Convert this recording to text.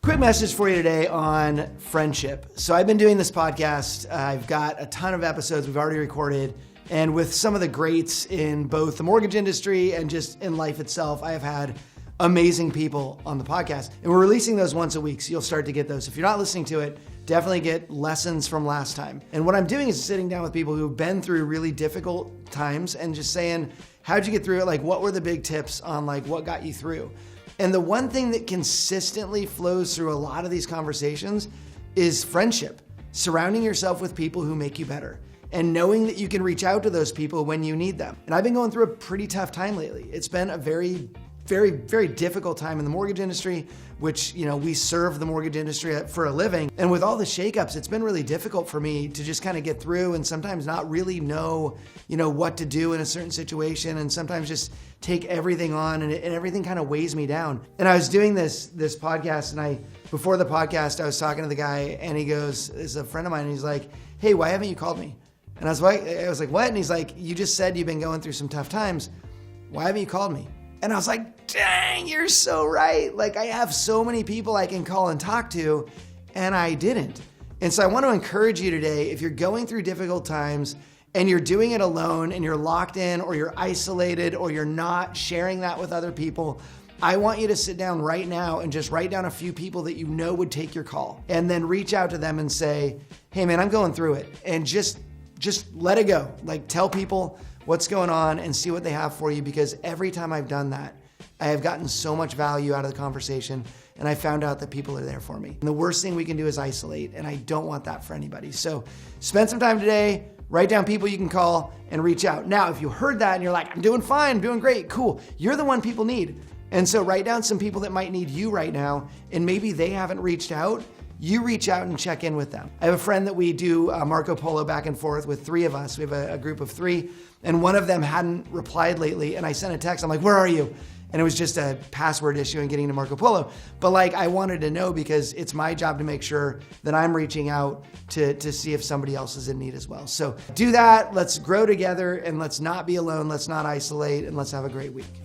Quick message for you today on friendship. So I've been doing this podcast. I've got a ton of episodes we've already recorded. And with some of the greats in both the mortgage industry and just in life itself, I have had amazing people on the podcast. And we're releasing those once a week, so you'll start to get those. If you're not listening to it, definitely get lessons from last time. And what I'm doing is sitting down with people who've been through really difficult times and just saying, how'd you get through it? Like, what were the big tips on like what got you through? And the one thing that consistently flows through a lot of these conversations is friendship, surrounding yourself with people who make you better and knowing that you can reach out to those people when you need them. And I've been going through a pretty tough time lately. It's been a very difficult time in the mortgage industry, which, we serve the mortgage industry for a living. And with all the shakeups, it's been really difficult for me to just kind of get through and sometimes not really know, what to do in a certain situation, and sometimes just take everything on and everything kind of weighs me down. And I was doing this podcast, and before the podcast, I was talking to the guy, and he goes, is a friend of mine, and he's like, hey, why haven't you called me? And I was like, what? And he's like, you just said you've been going through some tough times. Why haven't you called me? And I was like, dang, you're so right. Like, I have so many people I can call and talk to, and I didn't. And so I want to encourage you today, if you're going through difficult times and you're doing it alone and you're locked in or you're isolated or you're not sharing that with other people, I want you to sit down right now and just write down a few people that you know would take your call, and then reach out to them and say, hey man, I'm going through it. And just let it go. Like, tell people what's going on and see what they have for you, because every time I've done that, I have gotten so much value out of the conversation, and I found out that people are there for me. And the worst thing we can do is isolate, and I don't want that for anybody. So spend some time today, write down people you can call and reach out. Now, if you heard that and you're like, I'm doing fine, I'm doing great, cool. You're the one people need. And so write down some people that might need you right now, and maybe they haven't reached out. You reach out and check in with them. I have a friend that we do Marco Polo back and forth with, 3 of us. We have a group of 3, and one of them hadn't replied lately, and I sent a text. I'm like, where are you? And it was just a password issue in getting to Marco Polo. But I wanted to know, because it's my job to make sure that I'm reaching out to see if somebody else is in need as well. So do that. Let's grow together, and let's not be alone. Let's not isolate, and let's have a great week.